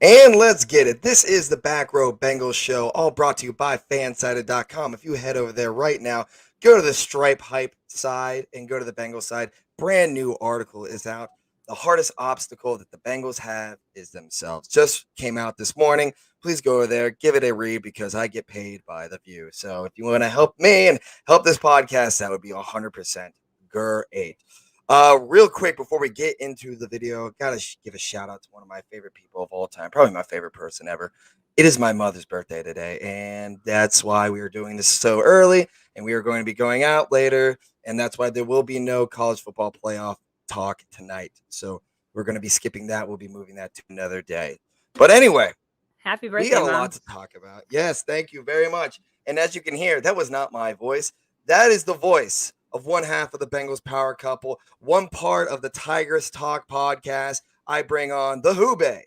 And let's get it. This is the Back Row Bengals show, all brought to you by fansided.com. If you head over there right now, go to the Stripe Hype side and go to the Bengals side. Brand new article is out. The hardest obstacle that the Bengals have is themselves. Just came out this morning. Please go over there, give it a read because I get paid by the view. So if you want to help me and help this podcast, that would be 100% great. Real quick before we get into the video, gotta give a shout out to one of my favorite people of all time, probably my favorite person ever. It is my mother's birthday today, and that's why we are doing this so early, and we are going to be going out later, and that's why there will be no college football playoff talk tonight. So we're going to be skipping that. We'll be moving that to another day. But anyway, Happy we birthday, got a lot Mom. to talk about. Yes, thank you very much. And as you can hear, that was not my voice. That is the voice of one half of the Bengals power couple, one part of the Tigers Talk podcast. I bring on the Who Bae,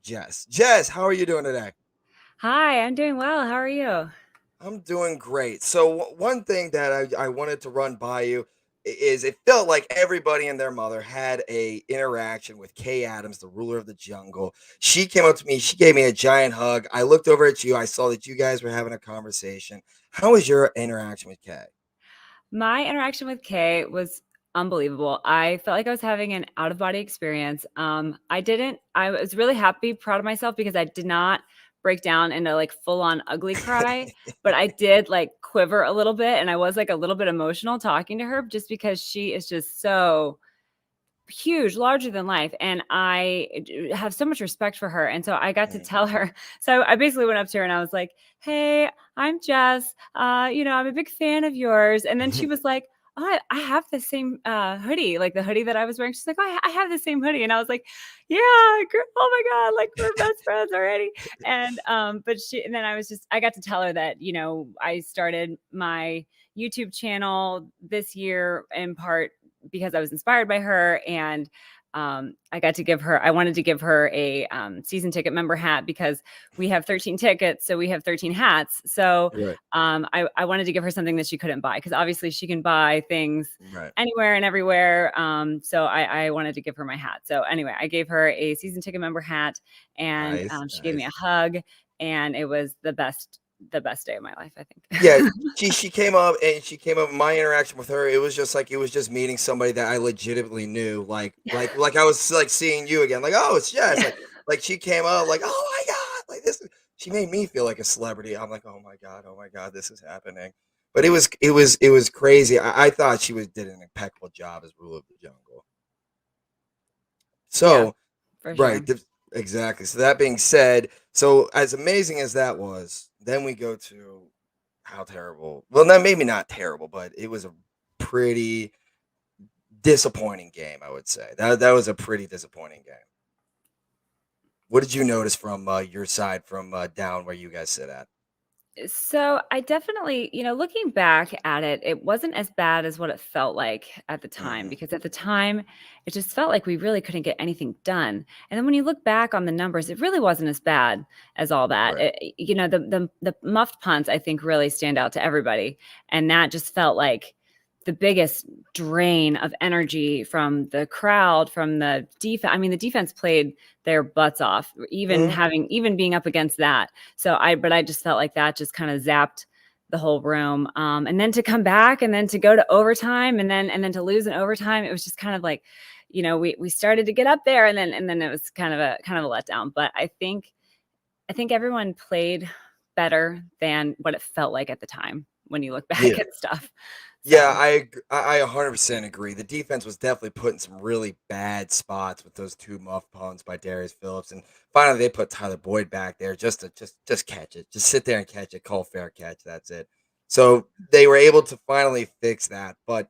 Jess. Jess, how are you doing today? Hi, I'm doing well. How are you? I'm doing great. So one thing that I wanted to run by you is it felt like everybody and their mother had a interaction with Kay Adams, the ruler of the jungle. She came up to me, she gave me a giant hug. I looked over at you, I saw that you guys were having a conversation. How was your interaction with Kay? My interaction with Kay was unbelievable. I felt like I was having an out of body experience. I was really happy, proud of myself because I did not break down into like full on ugly cry, but I did like quiver a little bit and I was like a little bit emotional talking to her just because she is just so huge, larger than life, and I have so much respect for her, and so I got to Mm. tell her. So I basically went up to her and I was like, "Hey, I'm Jess. I'm a big fan of yours." And then she was like, "Oh, I have the same hoodie, like the hoodie that I was wearing." She's like, "Oh, I have the same hoodie," and I was like, "Yeah, girl, oh my god, like we're best friends already." And and then I got to tell her that I started my YouTube channel this year in part because I was inspired by her, and I wanted to give her a season ticket member hat because we have 13 tickets, so we have 13 hats. So Right, I wanted to give her something that she couldn't buy because obviously she can buy things right. anywhere and everywhere. So I wanted to give her my hat. So anyway, I gave her a season ticket member hat, and Nice, she gave me a nice. hug, and it was the best day of my life, I Yeah, think. she came up and she came up. My interaction with her, it was just meeting somebody that I legitimately knew. Like I was like seeing you again. Like, oh, it's Jess. Like she came up, like, oh my god, like this. She made me feel like a celebrity. I'm like, oh my god, this is happening. But it was crazy. I thought did an impeccable job as ruler of the jungle. Yeah, So for right, sure. exactly. So that being said, so as amazing as that was, then we go to how terrible. Well, not maybe not terrible, but it was a pretty disappointing game. I would say that was a pretty disappointing game. What did you notice from your side, from down where you guys sit at? So I definitely, looking back at it, it wasn't as bad as what it felt like at the time, Hmm. because at the time it just felt like we really couldn't get anything done. And then when you look back on the numbers, it really wasn't as bad as all that. Right. The muffed punts I think really stand out to everybody, and that just felt like the biggest drain of energy from the crowd, from the defense. I mean, the defense played their butts off, Hmm. even being up against that. But I just felt like that just kind of zapped the whole room. And then to come back and then to go to overtime and then to lose in overtime, it was just kind of like, we started to get up there and then it was kind of a letdown. But I think everyone played better than what it felt like at the time when you look back Yeah. at stuff. Yeah, So I 100% agree. The defense was definitely put in some really bad spots with those two muff punts by Darius Phillips, and finally they put Tyler Boyd back there just to just catch it, just sit there and catch it, call fair catch. That's it. So they were able to finally fix that. But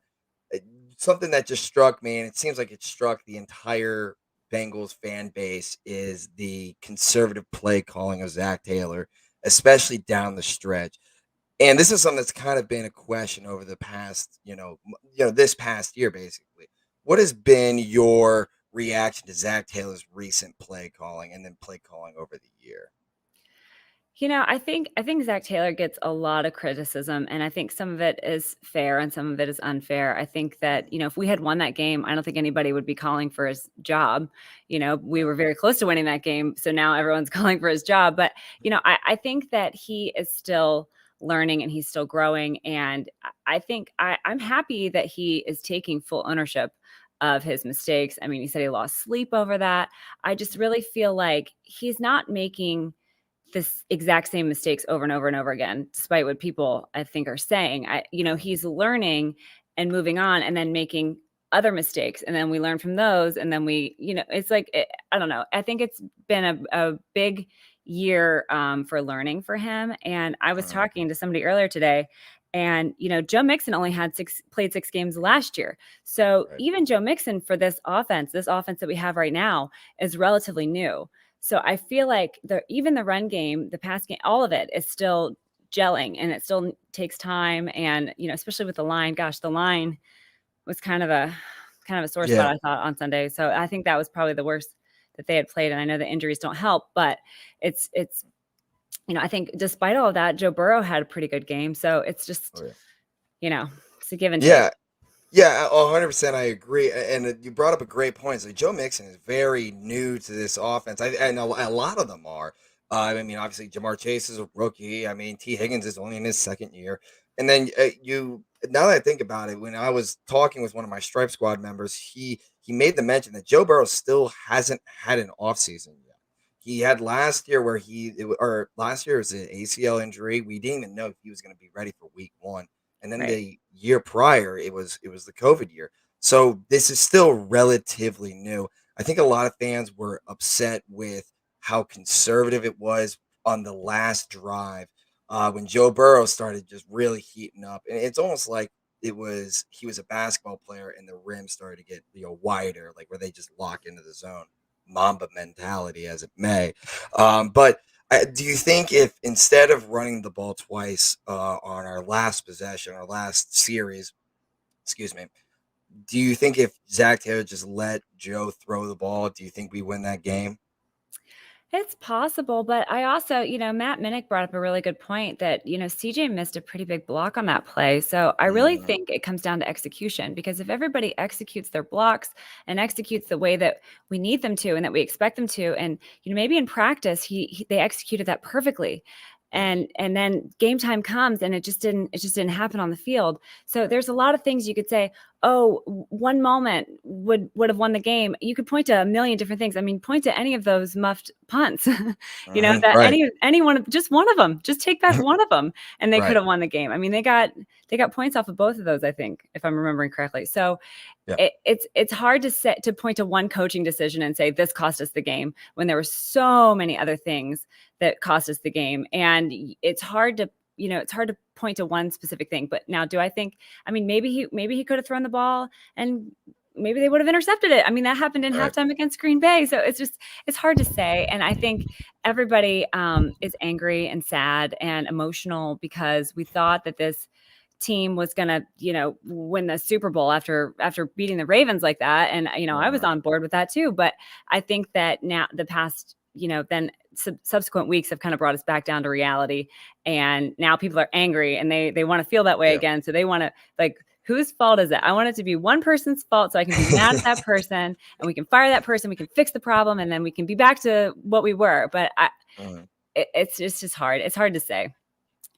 uh, something that just struck me, and it seems like it struck the entire Bengals fan base, is the conservative play calling of Zach Taylor, especially down the stretch. And this is something that's kind of been a question over the past, this past year, basically. What has been your reaction to Zach Taylor's recent play calling and then play calling over the year? I think Zach Taylor gets a lot of criticism, and I think some of it is fair and some of it is unfair. I think that, Mhm. if we had won that game, I don't think anybody would be calling for his job. We Right. were very close to winning that game, so now everyone's calling for his job. But, I think that he is still learning and he's still growing. And I think I'm happy that he is taking full ownership of his mistakes. I mean, he said he lost sleep over that. I just Mhm. really feel like he's not making this exact same mistakes over and over and over again, despite what people I think are saying. Mhm. He's learning and moving on and then making other mistakes. And then we learn from those. And then it's like, I don't know. I think it's been a big year for learning for him. And I was Mhm. talking to somebody earlier today, and, Joe Mixon only played 6 games last year. So Right. even Joe Mixon for this offense that we have right now is relatively new. So I feel like even the run game, the pass game, all of it is still gelling, and it still takes time. And, especially with the line, gosh, the line was kind of a sore spot, Yeah. I thought, on Sunday. So I think that was probably the worst that they had played. And I know the injuries don't help, but it's I think despite all of that, Joe Burrow had a pretty good game. So it's Oh just, yeah. you know, it's a give and take. Yeah. Yeah, 100%. I agree, and you brought up a great point. So Joe Mixon is very new to this offense. And a lot of them are. I mean, obviously, Jamar Chase is a rookie. I mean, T. Higgins is only in his second year. And then you, now that I think about it, when I was talking with one of my Stripe Squad members, he made the mention that Joe Burrow still hasn't had an offseason yet. He had last year where or last year was an ACL injury. We didn't even know if he was going to be ready for week 1, and then Right. the year prior it was the COVID year. So this is still relatively new. I think a lot of fans were upset with how conservative it was on the last drive when Joe Burrow started just really heating up, and it's almost like he was a basketball player and the rim started to get wider, like where they just lock into the zone. Mamba mentality, as it may, but do you think if instead of running the ball twice on our last possession, our last series, excuse me, do you think if Zach Taylor just let Joe throw the ball, do you think we win that game? It's possible, but I also, Matt Minnick brought up a really good point that, CJ missed a pretty big block on that play. So I really Mm, think it comes down to execution, because if everybody executes their blocks and executes the way that we need them to and that we expect them to, and, maybe in practice they executed that perfectly. mm, And then game time comes and it just didn't happen on the field. So right. there's a lot of things you could say, oh, one moment would have won the game. You could point to a million different things. I mean, point to any of those muffed punts, that Right. any one of just one of them, just take back one of them, and they could Right. have won the game. I mean, they got points off of both of those, I think, if I'm remembering correctly. So Yeah. it's hard to point to one coaching decision and say this cost us the game when there were so many other things that cost us the game. And it's hard to point to one specific thing. But now, do I think? I mean, maybe he could have thrown the ball and maybe they would have intercepted it. I mean, that happened in Right. halftime against Green Bay. So it's hard to say. And I think everybody is angry and sad and emotional because we thought that this team was going to, win the Super Bowl after beating the Ravens like that. And, I was Mhm. on board with that too. But I think that now the past, then subsequent weeks have kind of brought us back down to reality. And now people are angry and they want to feel that way Yeah. again. So they want to, like, whose fault is it? I want it to be one person's fault so I can be mad at that person and we can fire that person. We can fix the problem and then we can be back to what we were. But Mhm. it's just hard. It's hard to say.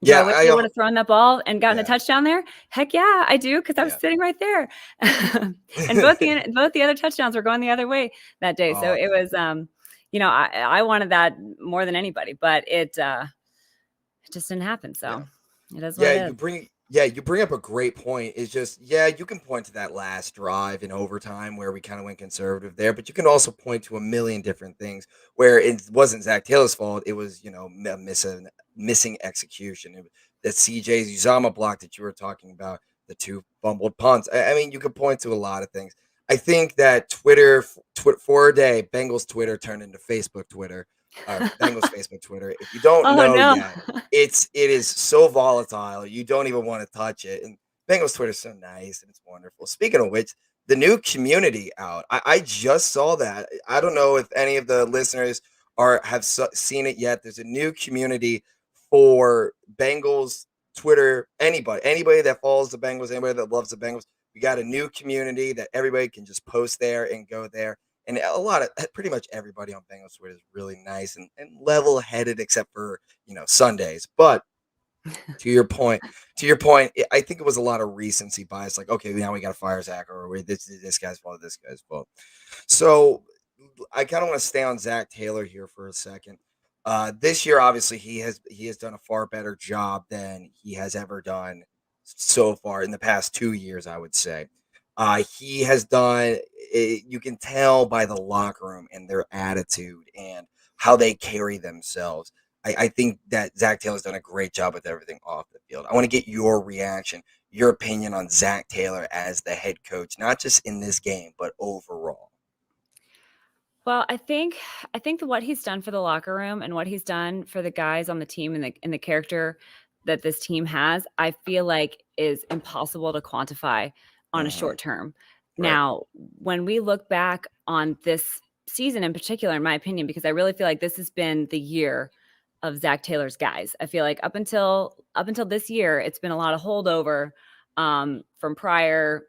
Do I Yeah. wish they would have thrown that ball and gotten a Yeah. touchdown there? Heck yeah, I do, because I was Yeah. sitting right there. And both the other touchdowns were going the other way that day. So Oh it man. was, I wanted that more than anybody, but it just didn't happen. Yeah. So it is what Yeah, it is. you bring up a great point. It's just, yeah, you can point to that last drive in overtime where we kind of went conservative there, but you can also point to a million different things where it wasn't Zach Taylor's fault. It was, missing execution. The CJ's Uzama block that you were talking about, the two fumbled punts. I mean, you could point to a lot of things. I think that for a day, Bengals Twitter turned into Facebook Twitter, or Bengals Facebook Twitter. If you don't Oh, know no. yet, it is so volatile. You don't even want to touch it. And Bengals Twitter is so nice and it's wonderful. Speaking of which, the new community out. I just saw that. I don't know if any of the listeners seen it yet. There's a new community for Bengals Twitter, anybody that follows the Bengals, anybody that loves the Bengals. We got a new community that everybody can just post there and go there. And pretty much everybody on Bengals Twitter is really nice and level headed, except for, Sundays. But to your point, I think it was a lot of recency bias. Like, okay, now we got to fire Zach, or this guy's fault, this guy's fault. So I kind of want to stay on Zach Taylor here for a second. This year, obviously, he has done a far better job than he has ever done so far in the past 2 years, I would say. He has done. You can tell by the locker room and their attitude and how they carry themselves. I think that Zach Taylor's done a great job with everything off the field. I want to get your reaction, your opinion on Zach Taylor as the head coach, not just in this game, but overall. Well, I think that what he's done for the locker room and what he's done for the guys on the team and the character that this team has, I feel like is impossible to quantify on a Hmm. short term. Right. Now, when we look back on this season in particular, in my opinion, because I really feel like this has been the year of Zach Taylor's guys. I feel like up until this year, it's been a lot of holdover from prior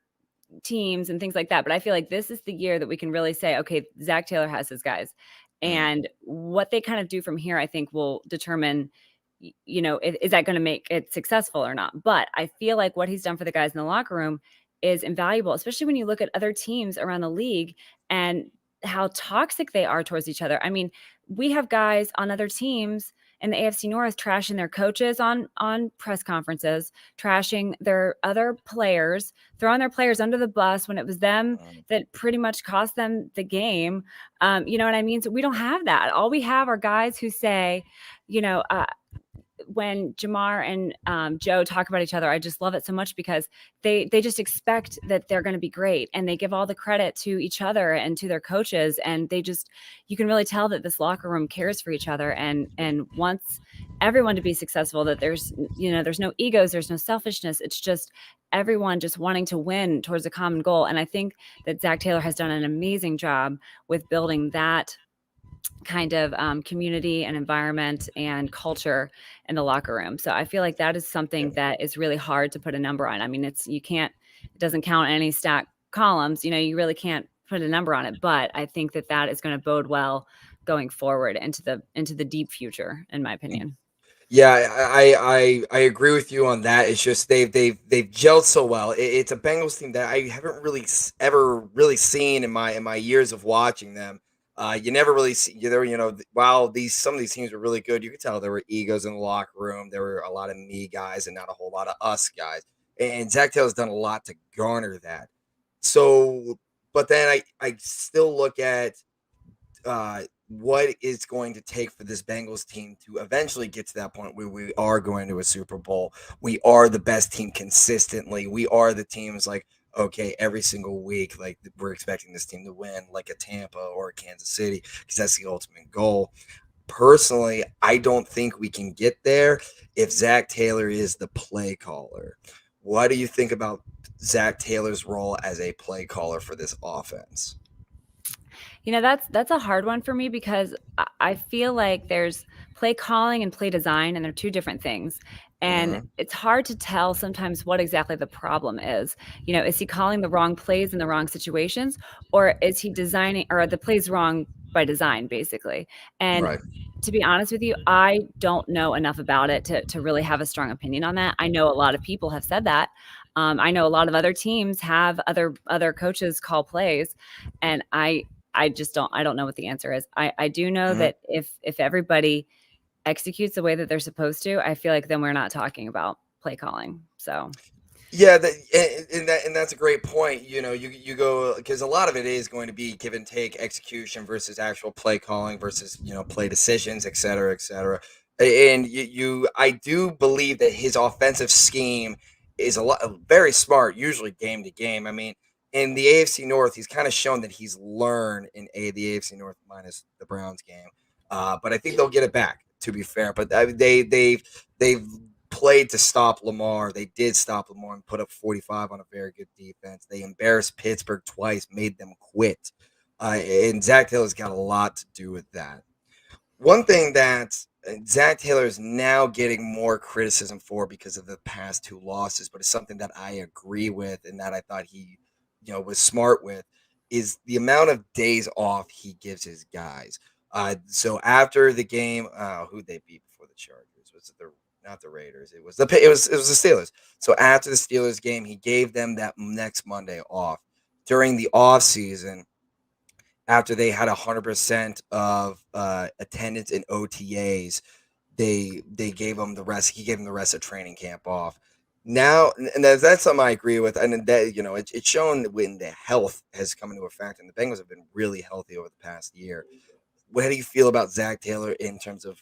teams and things like that. But I feel like this is the year that we can really say, okay, Zach Taylor has his guys. Mm, And what they kind of do from here, I think will determine, is that going to make it successful or not? But I feel like what he's done for the guys in the locker room is invaluable, especially when you look at other teams around the league and how toxic they are towards each other. I mean, we have guys on other teams in the AFC North trashing their coaches on press conferences, trashing their other players, throwing their players under the bus when it was them mm. that pretty much cost them the game. You know what I mean? So we don't have that. All we have are guys who say, you know, when Jamar and Joe talk about each other, I just love it so much because they just expect that they're going to be great, and they give all the credit to each other and to their coaches, and you can really tell that this locker room cares for each other and wants everyone to be successful. That there's no egos, there's no selfishness. It's just everyone just wanting to win towards a common goal, and I think that Zach Taylor has done an amazing job with building that kind of community and environment and culture in the locker room. So I feel like that is Yeah. something that is really hard to put a number on. I mean, it doesn't count any stack columns, you really can't put a number on it, but I think that that is going to bode well going forward into the deep future, in my opinion. Yeah, I agree with you on that. It's just they've gelled so well. It's a Bengals team that I haven't really ever really seen in my years of watching them. You never really see there. While these some of these teams were really good, you could tell there were egos in the locker room. There were a lot of me guys and not a whole lot of us guys. And Zach Taylor's done a lot to garner that. So, but then I still look at what is going to take for this Bengals team to eventually get to that point where we are going to a Super Bowl. We are the best team consistently. We are the teams like, okay, every single week, like we're expecting this team to win, like a Tampa or a Kansas City, because that's the ultimate goal. Personally, I don't think we can get there if Zach Taylor is the play caller. What do you think about Zach Taylor's role as a play caller for this offense? That's a hard one for me because I feel like there's play calling and play design, and they're two different things. And Hmm. it's hard to tell sometimes what exactly the problem is. Is he calling the wrong plays in the wrong situations, or is he designing, or are the plays wrong by design, basically? And Right. to be honest with you, I don't know enough about it to really have a strong opinion on that. I know a lot of people have said that. I know a lot of other teams have other coaches call plays, and I don't know what the answer is. I do know Mhm. that if everybody executes the way that they're supposed to, I feel like then we're not talking about play calling. So, Yeah, and that's a great point. You go because a lot of it is going to be give and take execution versus actual play calling versus play decisions, et cetera, et cetera. And I do believe that his offensive scheme is very smart, usually game to game. I mean, in the AFC North, he's kind of shown that he's learned the AFC North minus the Browns game. But I think they'll get it back. To be fair, but they've played to stop Lamar. They did stop Lamar and put up 45 on a very good defense. They embarrassed Pittsburgh twice, made them quit. And Zach Taylor's got a lot to do with that. One thing that Zach Taylor is now getting more criticism for because of the past two losses, but it's something that I agree with and that I thought he, was smart with, is the amount of days off he gives his guys. So after the game, who they beat before the Chargers? Was it the not the Raiders? It was the Steelers. So after the Steelers game, he gave them that next Monday off. During the off season, after they had 100% of attendance in OTAs, they gave him the rest. He gave him the rest of training camp off. Now, and that's something I agree with, and that it's shown when the health has come into effect, and the Bengals have been really healthy over the past year. What do you feel about Zach Taylor in terms of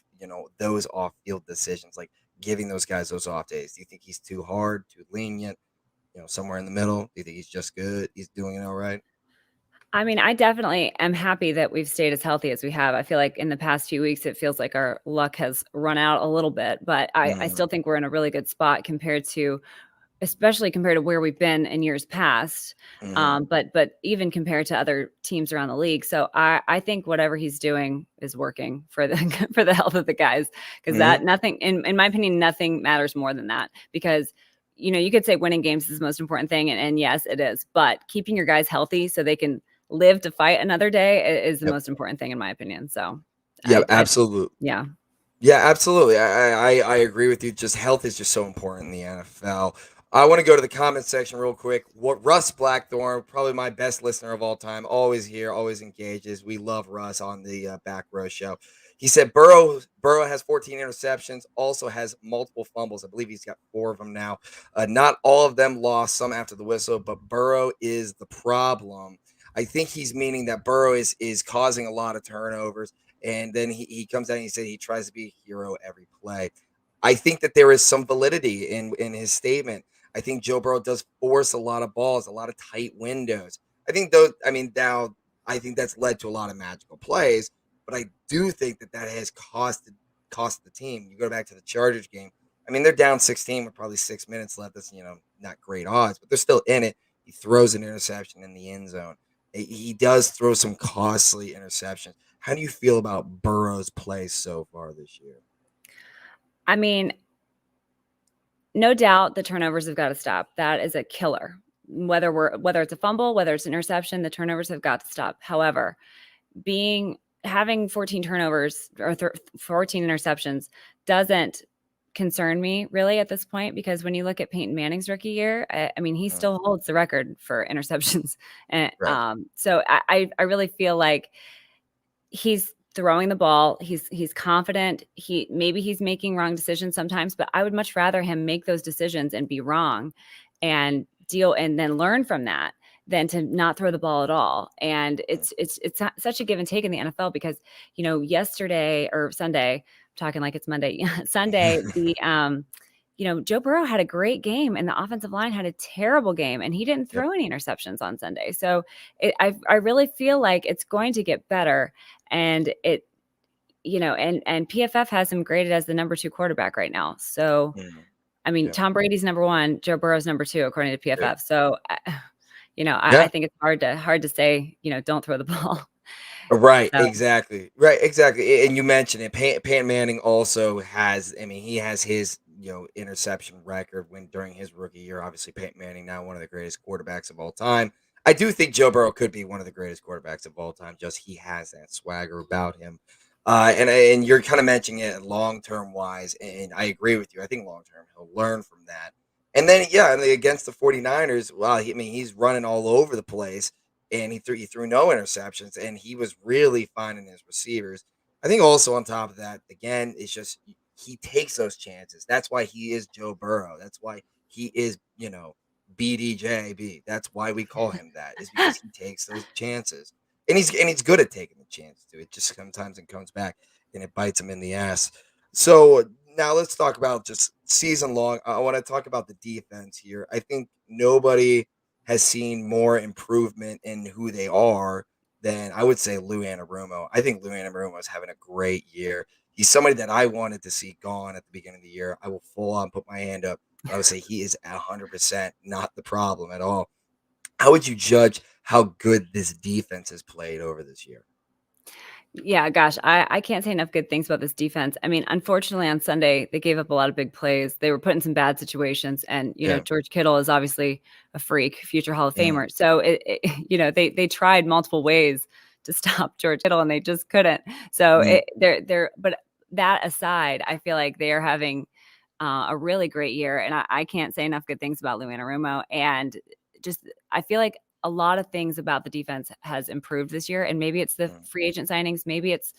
those off-field decisions, like giving those guys those off days? Do you think he's too hard, too lenient? Somewhere in the middle? Do you think he's just good? He's doing it all right? I mean, I definitely am happy that we've stayed as healthy as we have. I feel like in the past few weeks, it feels like our luck has run out a little bit, but I Mhm, still think we're in a really good spot especially compared to where we've been in years past. mhm, But even compared to other teams around the league. So I think whatever he's doing is working for the for the health of the guys. Because mhm. that nothing in my opinion, nothing matters more than that. Because you could say winning games is the most important thing, and yes, it is. But keeping your guys healthy so they can live to fight another day is the Yep. most important thing in my opinion. So Yeah, I absolutely. yeah. Yeah, absolutely. I agree with you. Just health is just so important in the NFL. I want to go to the comment section real quick. What Russ Blackthorn, probably my best listener of all time, always here, always engages. We love Russ on the Back Row Show. He said Burrow has 14 interceptions, also has multiple fumbles. I believe he's got four of them now. Not all of them lost, some after the whistle, but Burrow is the problem. I think he's meaning that Burrow is causing a lot of turnovers, and then he comes out and he said he tries to be a hero every play. I think that there is some validity in his statement. I think Joe Burrow does force a lot of balls, a lot of tight windows. I think those. I mean, now I think that's led to a lot of magical plays, but I do think that has cost the team. You go back to the Chargers game. I mean, they're down 16 with probably 6 minutes left. That's not great odds, but they're still in it. He throws an interception in the end zone. He does throw some costly interceptions. How do you feel about Burrow's play so far this year? I mean, no doubt the turnovers have got to stop. That is a killer. Whether it's a fumble, whether it's an interception, the turnovers have got to stop. However, having 14 turnovers or 14 interceptions doesn't concern me really at this point, because when you look at Peyton Manning's rookie year, I mean, he Mm, still holds the record for interceptions. And right. so I really feel like he's throwing the ball. He's confident. Maybe he's making wrong decisions sometimes, but I would much rather him make those decisions and be wrong and deal and then learn from that than to not throw the ball at all. And Mm, it's such a give and take in the NFL because yesterday or Sunday, I'm talking like it's Monday, Sunday, Joe Burrow had a great game and the offensive line had a terrible game and he didn't yep. throw any interceptions on Sunday. So I really feel like it's going to get better. And and PFF has him graded as the number 2 quarterback right now. So, Mm, I mean, yeah. Tom Brady's number 1, Joe Burrow's number 2, according to Yeah. PFF. So, I Yeah. think it's hard to say, don't throw the ball. Right, So, exactly. Right, exactly. And you mentioned it. Peyton Manning also has. I mean, he has his interception record when during his rookie year. Obviously, Peyton Manning now one of the greatest quarterbacks of all time. I do think Joe Burrow could be one of the greatest quarterbacks of all time. Just he has that swagger about him. And you're kind of mentioning it long term wise, and I agree with you. I think long term he'll learn from that. And then yeah, and against the 49ers, wow, I mean he's running all over the place and he threw no interceptions, and he was really finding his receivers. I think also on top of that, again, it's just he takes those chances. That's why he is Joe Burrow. That's why he is BDJB. That's why we call him that, is because he takes those chances, and he's good at taking the chance too. It just sometimes it comes back and it bites him in the ass. So now let's talk about just season long. I want to talk about the defense here. I think nobody has seen more improvement in who they are than I would say Lou Anarumo. I think Lou Anarumo is having a great year. He's somebody that I wanted to see gone at the beginning of the year. I will full on put my hand up. I would say he is 100% not the problem at all. How would you judge how good this defense has played over this year? Yeah, gosh, I can't say enough good things about this defense. I mean, unfortunately, on Sunday, they gave up a lot of big plays. They were put in some bad situations, and Yeah. George Kittle is obviously a freak, future Hall of Mhm. Famer. So they tried multiple ways to stop George Kittle, and they just couldn't. So Mhm. but that aside, I feel like they are having a really great year, and I can't say enough good things about Lou Anarumo. And just I feel like a lot of things about the defense has improved this year, and maybe it's the Mhm. free agent signings, maybe it's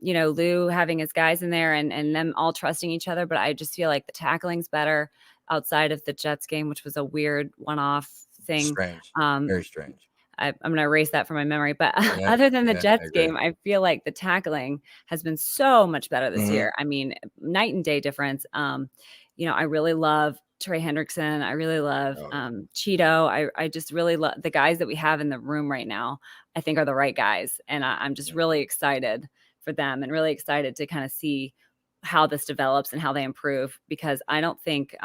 Lou having his guys in there and them all trusting each other. But I just feel like the tackling's better outside of the Jets game, which was a weird one-off thing. Strange. Um, Very strange. I'm going to erase that from my memory. But Yeah. other than the Yeah. I Jets agree. game, I feel like the tackling has been so much better this Mhm. year. I mean, night and day difference. I really love Trey Hendrickson. I really love Oh, yeah. Cheeto. I just really love the guys that we have in the room right now. I think are the right guys, and I'm just Yeah. really excited for them and really excited to kind of see how this develops and how they improve because I don't think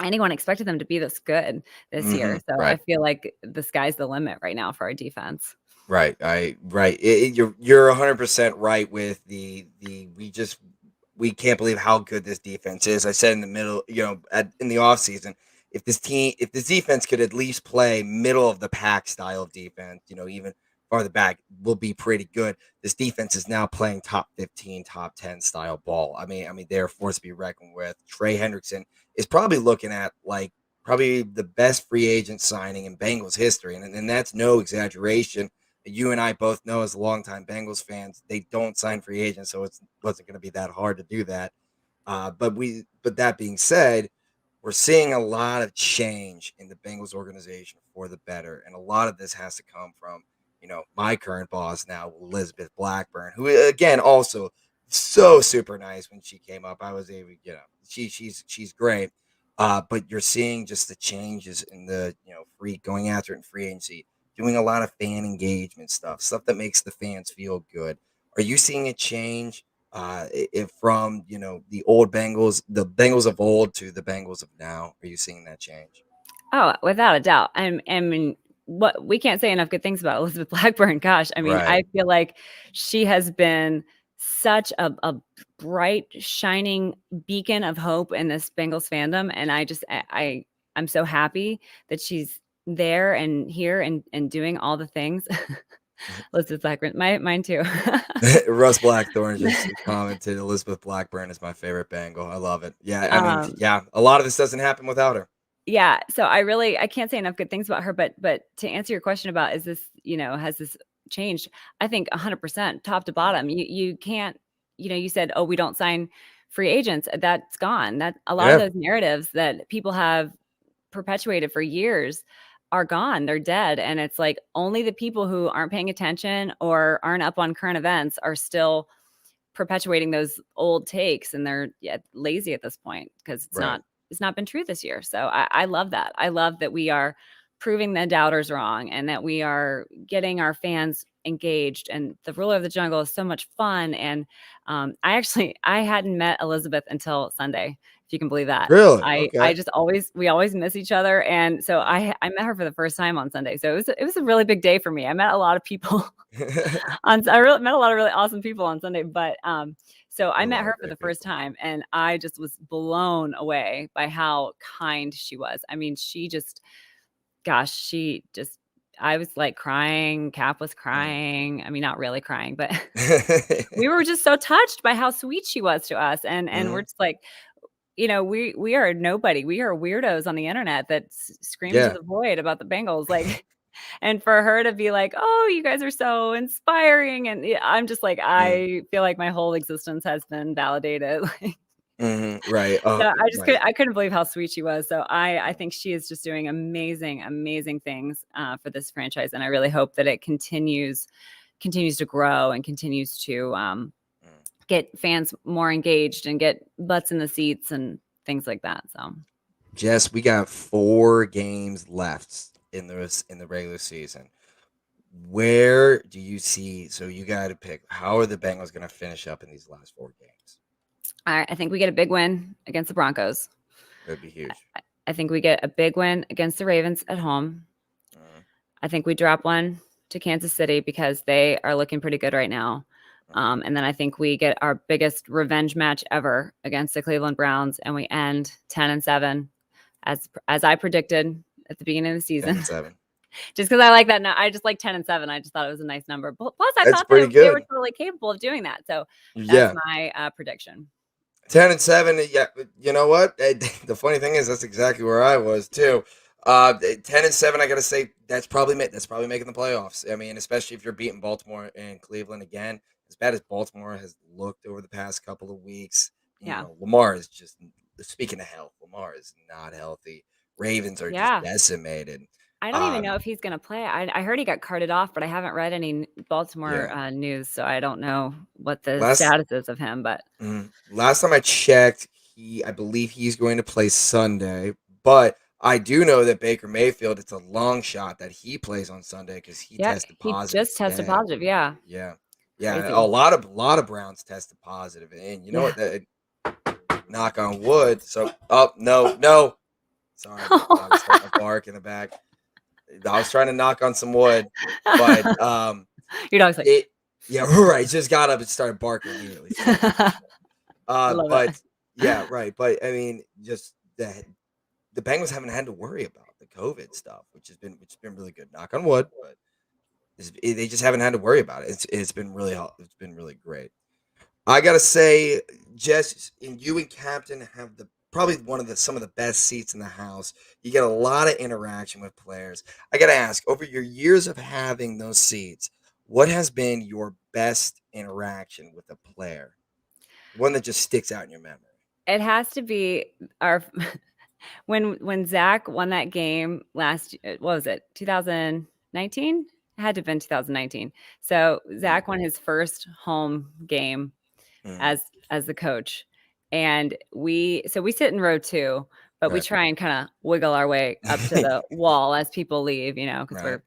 anyone expected them to be this good this year. Mhm. So I Right. feel like the sky's the limit right now for our defense. Right. Right. You're 100% right with the we can't believe how good this defense is. I said in the middle, in the offseason, if this defense could at least play middle of the pack style of defense, even farther back, will be pretty good. This defense is now playing top 15, top 10 style ball. I mean, they're a force to be reckoned with. Trey Hendrickson is probably looking at like probably the best free agent signing in Bengals history, and that's no exaggeration. You and I both know as longtime Bengals fans, they don't sign free agents, so it wasn't going to be that hard to do that. But that being said, we're seeing a lot of change in the Bengals organization for the better, and a lot of this has to come from my current boss now, Elizabeth Blackburn, who again also so super nice when she came up. I was able, she's great. But you're seeing just the changes in the free going after it in free agency, doing a lot of fan engagement stuff that makes the fans feel good. Are you seeing a change if from the old Bengals, the Bengals of old to the Bengals of now? Are you seeing that change? Oh, without a doubt. I mean, what we can't say enough good things about Elizabeth Blackburn. Gosh, I mean, Right. I feel like she has been such a bright, shining beacon of hope in this Bengals fandom, and I'm so happy that she's there and here and doing all the things. Elizabeth Blackburn, mine too. Russ Blackthorne just commented, Elizabeth Blackburn is my favorite Bengal. I love it. Yeah, I mean, um, yeah, a lot of this doesn't happen without her. Yeah, so I can't say enough good things about her, but to answer your question about is this, has this changed? I think 100% top to Mm. bottom. You can't, you said, "Oh, we don't sign free agents." That's gone. That a lot of Yeah, those narratives that people have perpetuated for years are gone. They're dead, and it's like only the people who aren't paying attention or aren't up on current events are still perpetuating those old takes, and they're lazy at this point because right. it's not been true this year. So I love that. I love that we are proving the doubters wrong and that we are getting our fans engaged. And the Ruler of the Jungle is so much fun. And I hadn't met Elizabeth until Sunday, if you can believe that. Really? I Okay. just we always miss each other, and so I met her for the first time on Sunday. So it was a really big day for me. I met a lot of people I really met a lot of really awesome people on Sunday, but so I Met a met lot her of for the great first people. time, and I just was blown away by how kind she was. I mean, she just, gosh, she just. I was like crying. Cap was Mm. crying. I mean, not really crying, but we were just so touched by how sweet she was to us, and we're Mhm. just like, we are nobody. We are weirdos on the internet that scream into Yeah. the void about the Bengals, like. And for her to be like, "Oh, you guys are so inspiring," and yeah, I'm just like, Mm. I feel like my whole existence has been validated. Like, Mhm. Right. so Right. I couldn't believe how sweet she was. So I think she is just doing amazing, amazing things for this franchise, and I really hope that it continues to grow and continues to Mm. get fans more engaged and get butts in the seats and things like that. So. Jess, we got 4 games left in the regular season. Where do you see? So you got to pick. How are the Bengals going to finish up in these last 4 games? I think we get a big win against the Broncos. That'd be huge. I think we get a big win against the Ravens at home. Mhm. I think we drop one to Kansas City because they are looking pretty good right now. And then I think we get our biggest revenge match ever against the Cleveland Browns, and we end 10-7, as I predicted at the beginning of the 10 season. and 7. Just because I like that. I just like 10-7. I just thought it was a nice number. Plus, I That's thought that pretty they were good. totally capable of doing that. So that's Yeah. my prediction. 10 and 7. Yeah, you know what? The funny thing is that's exactly where I was too. 10 and 7. I gotta say that's probably making the playoffs. I mean, especially if you're beating Baltimore and Cleveland again. As bad as Baltimore has looked over the past couple of weeks, Yeah. Lamar is just, speaking of health. Lamar is not healthy. Ravens are just Yeah. decimated. I don't even know Um, if he's going to play. I heard he got carted off, but I haven't read any Baltimore yeah. news, so I don't know what the Last status is of him. But last time I checked, I believe he's going to play Sunday, but I do know that Baker Mayfield, it's a long shot that he plays on Sunday because he yeah, tested he positive just tested today. positive. Yeah, Yeah. Yeah, a crazy. lot of Browns tested positive. And you know Yeah. what? Knock on wood. So, oh, no, no. Sorry, my dog is starting to bark in the back. I was trying to knock on some wood, but Your dog's like, it yeah, right. Just got up and started barking immediately. So I love it. but yeah, right. But I mean, just the Bengals haven't had to worry about the COVID stuff, which has been really good. Knock on wood, but they just haven't had to worry about it. It's been really it's been really great. I gotta say, Jess, and you and Captain have the probably one of the some of the best seats in the house. You get a lot of interaction with players. I gotta ask, over your years of having those seats, what has been your best interaction with a player? One that just sticks out in your memory. It has to be our when Zach won that game what was it, 2019? It had to have been 2019. So Mm, Zach won his first home game mm, as the coach, and we sit in row 2, but we right. try and kind of wiggle our way up to the wall as people leave, because Right. we're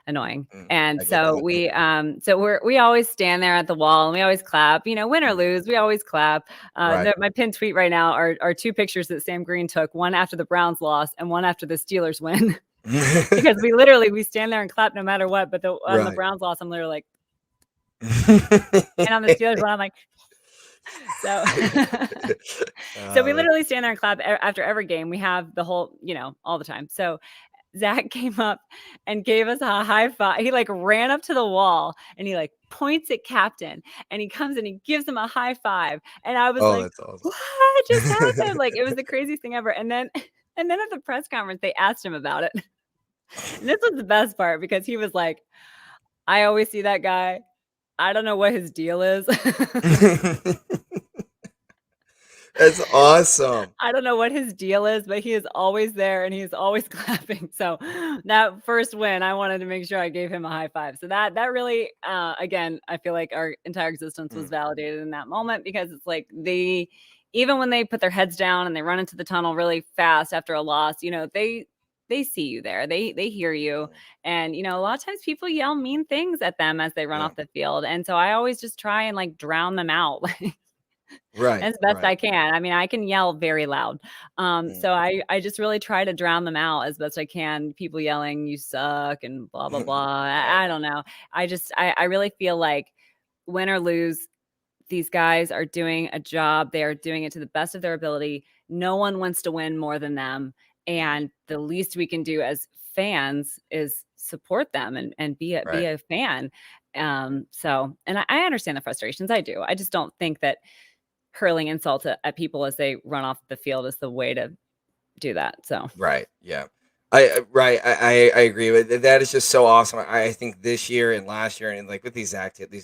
annoying. Mm, And I get so that. we always stand there at the wall and we always clap, win or Mm, lose, we always clap. right. My pinned tweet right now are 2 pictures that Sam Green took, one after the Browns loss and one after the Steelers win. Because we stand there and clap no matter what. But on the Right. Browns loss, I'm literally like, and on the Steelers one, I'm like, so so we That's literally stand there and clap after every game. We have the whole, all the time. So Zach came up and gave us a high five. He like ran up to the wall and he like points at Captain and he comes and he gives him a high five. And I was oh, like, that's awesome. what just happened? Like, it was the craziest thing ever. And then at the press conference, they asked him about it. And this was the best part because he was like, I always see that guy. I don't know what his deal is. That's awesome. I don't know what his deal is, but he is always there and he's always clapping. So that first win, I wanted to make sure I gave him a high five. So that really, again, I feel like our entire existence was Mm, validated in that moment because it's like even when they put their heads down and they run into the tunnel really fast after a loss, they see you there. They hear you. mm, And, a lot of times people yell mean things at them as they run yeah. off the field. And so I always just try and like drown them out. Right, As best right. I can. I mean, I can yell very loud. Mm. So I just really try to drown them out as best I can. People yelling, "You suck," and blah blah blah. Right. I don't know. I really feel like win or lose, these guys are doing a job. They are doing it to the best of their ability. No one wants to win more than them, Mm, and the least we can do as fans is support them and be right. a fan. So, and I understand the frustrations. I do. I just don't think that hurling insults at people as they run off the field is the way to do that. So Right. Yeah. Right. I agree with that. Is just so awesome. I think this year and last year and like with these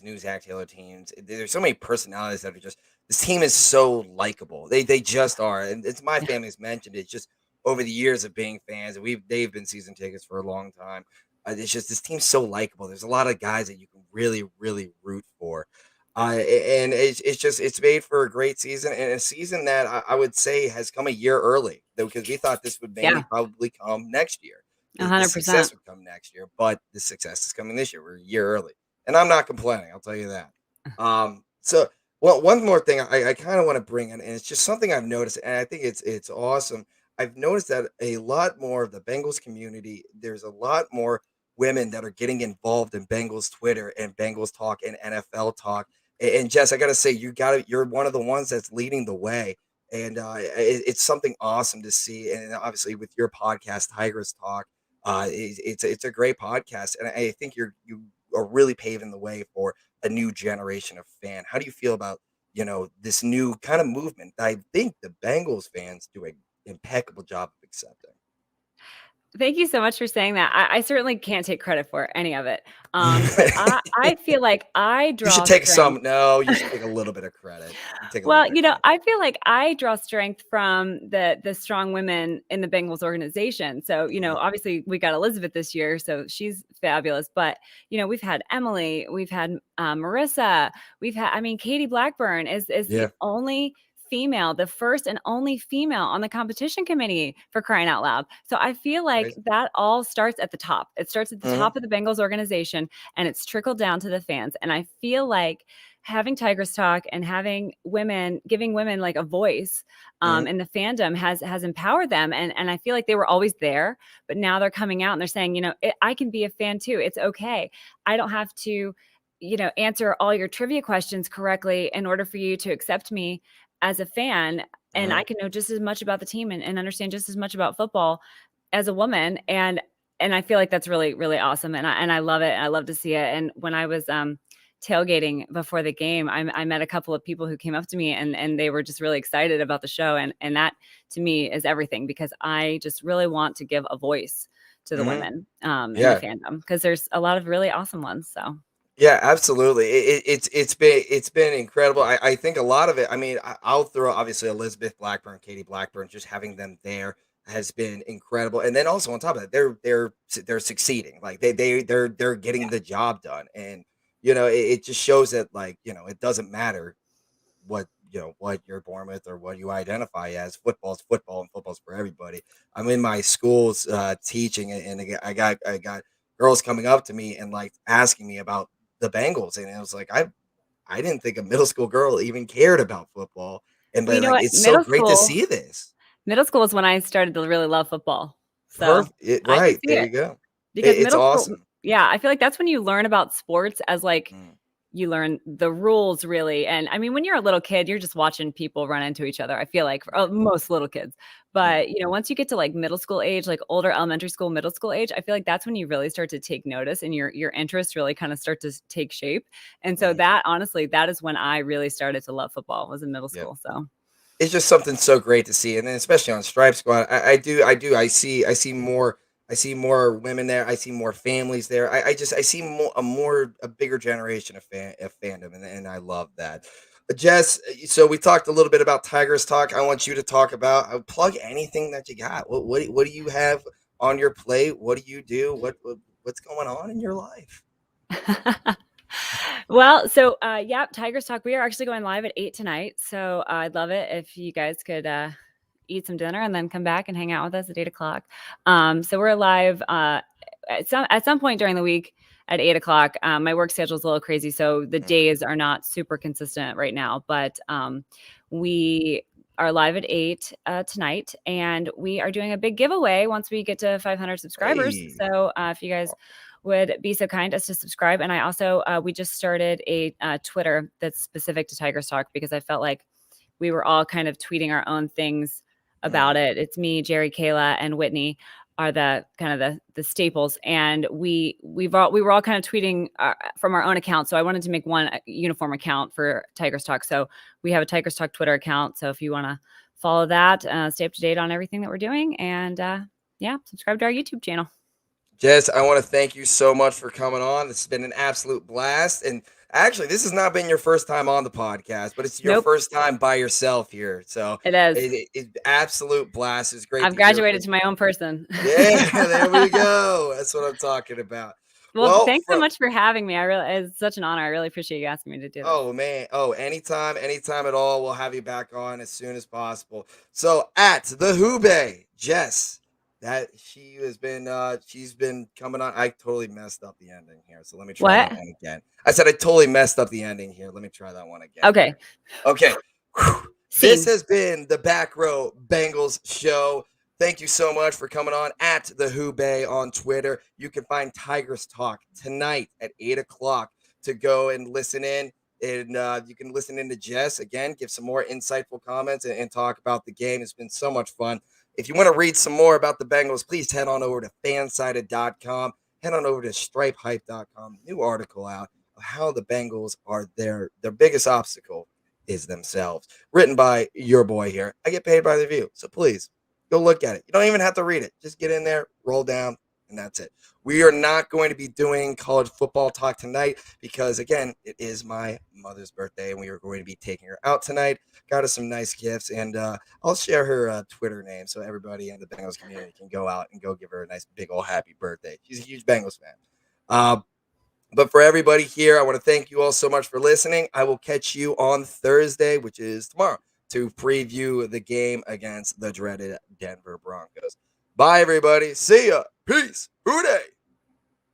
new Zach Taylor teams, there's so many personalities that are just this team is so likable. They just are. And it's my yeah, family's mentioned it just over the years of being fans. And they've been season tickets for a long time. It's just this team's so likable. There's a lot of guys that you can really, really root for. And it's just it's made for a great season and a season that I would say has come a year early though because we thought this would mainly yeah, probably come next year. The success 100%. would come next year, but the success is coming this year. We're a year early, and I'm not complaining. I'll tell you that. So well, one more thing I kind of want to bring in, and it's just something I've noticed, and I think it's awesome. I've noticed that a lot more of the Bengals community. There's a lot more women that are getting involved in Bengals Twitter and Bengals talk and NFL talk And Jess, I gotta say, you're one of the ones that's leading the way, and it's something awesome to see. And obviously, with your podcast, Tigers Talk, it's a great podcast, and I think you are really paving the way for a new generation of fan. How do you feel about this new kind of movement? I think the Bengals fans do an impeccable job of accepting. Thank you so much for saying that. I certainly can't take credit for any of it. But I feel like I You should draw take strength. some. No, you should take a little bit of credit. You take a little Well, bit of credit. I feel like I draw strength from the strong women in the Bengals organization. So, Mhm. obviously we got Elizabeth this year, so she's fabulous. But we've had Emily, we've had Marissa, I mean, Katie Blackburn is the Yeah. only female, the first and only female on the competition committee, for crying out loud. So I feel like Crazy. that all starts at the top. It starts at the Mhm. top of the Bengals organization, and it's trickled down to the fans. And I feel like having Tigers Talk and giving women like a voice Mhm. in the fandom has empowered them. And I feel like they were always there, but now they're coming out and they're saying, I can be a fan too. It's okay. I don't have to, answer all your trivia questions correctly in order for you to accept me as a fan. And Mhm. I can know just as much about the team and understand just as much about football as a woman. And I feel like that's really, really awesome. And I love it. I love to see it. And when I was tailgating before the game, I met a couple of people who came up to me and they were just really excited about the show. And that to me is everything, because I just really want to give a voice to the Mhm. women in the Yeah. fandom, because there's a lot of really awesome ones. So Yeah, absolutely. It's been incredible. I think a lot of it. I mean, I'll throw obviously Elizabeth Blackburn, Katie Blackburn, just having them there has been incredible. And then also on top of that, they're succeeding. Like they're getting the job done, and it just shows that like it doesn't matter what you're born with or what you identify as. Football's football, and football's for everybody. I'm in my school's teaching, and I got girls coming up to me and like asking me about the Bengals, and it was like I didn't think a middle school girl even cared about football, and well, but you know like what, it's so great to see this. middle school is when I started to really love football. So Perfect, I can right see there it, you go. because It's middle school, awesome. yeah, I feel like that's when you learn about sports, as like Mm, you learn the rules really. And I mean, when you're a little kid, you're just watching people run into each other, I feel like, for right. most little kids. Mhm, But once you get to like middle school age, like older elementary school, middle school age, I feel like that's when you really start to take notice and your interests really kind of start to take shape. And so mhm, that, honestly, that is when I really started to love football, was in middle yeah. school. So It's just something so great to see, and then especially on Stripe Squad, I do, I see more women there, I see more families there, I see a bigger generation of fandom, and I love that. Jess, so we talked a little bit about Tigers Talk. I want you to talk about plug anything that you got. What do you have on your plate? What do you do? What's going on in your life? well, so yeah, Tigers Talk. We are actually going live at 8 tonight. So I'd love it if you guys could eat some dinner and then come back and hang out with us at 8 o'clock. So we're live at some point during the week at 8 o'clock. My work schedule is a little crazy, so the Mhm. days are not super consistent right now. But we are live at 8 tonight, and we are doing a big giveaway once we get to 500 subscribers. Hey. So if you guys would be so kind as to subscribe. And I also, we just started a Twitter that's specific to Tigers Talk, because I felt like we were all kind of tweeting our own things Mhm. about it. It's me, Jerry, Kayla, and Whitney are the kind of the staples, and we were all kind of tweeting from our own account. So I wanted to make one uniform account for Tigers Talk. So we have a Tigers Talk Twitter account. So if you want to follow that, stay up to date on everything that we're doing, and yeah, subscribe to our YouTube channel. Jess, I want to thank you so much for coming on. This has been an absolute blast. And actually, this has not been your first time on the podcast, but it's your Nope, first time by yourself here. So it is. it's absolute blast. It's great I've to hear graduated from to my own person. Yeah, there we go. That's what I'm talking about. Well, Well, thanks so much for having me. It's such an honor. I really appreciate you asking me to do this. oh man, anytime, anytime at all. We'll have you back on as soon as possible. So at the Who Bae, Jess, that she's been coming on. I totally messed up the ending here, so let me try that What? one again. I said I totally messed up the ending here. Let me try that one again Okay. here. Okay. Whew. This Scene. has been the Back Row Bengals show. Thank you so much for coming on at the Who Bae on Twitter. You can find Tigers Talk tonight at 8 o'clock to go and listen in. And you can listen into Jess again, give some more insightful comments and talk about the game. It's been so much fun. If you want to read some more about the Bengals, please head on over to fansided.com. Head on over to stripehype.com. New article out of how the Bengals are their biggest obstacle is themselves. Written by your boy here. I get paid by the view, so please go look at it. You don't even have to read it. Just get in there, roll down, and that's it. We are not going to be doing college football talk tonight because, again, it is my mother's birthday, and we are going to be taking her out tonight. Got her some nice gifts, and I'll share her Twitter name so everybody in the Bengals community can go out and go give her a nice big old happy birthday. She's a huge Bengals fan. But for everybody here, I want to thank you all so much for listening. I will catch you on Thursday, which is tomorrow, to preview the game against the dreaded Denver Broncos. Bye, everybody. See ya. Peace. Who Bae.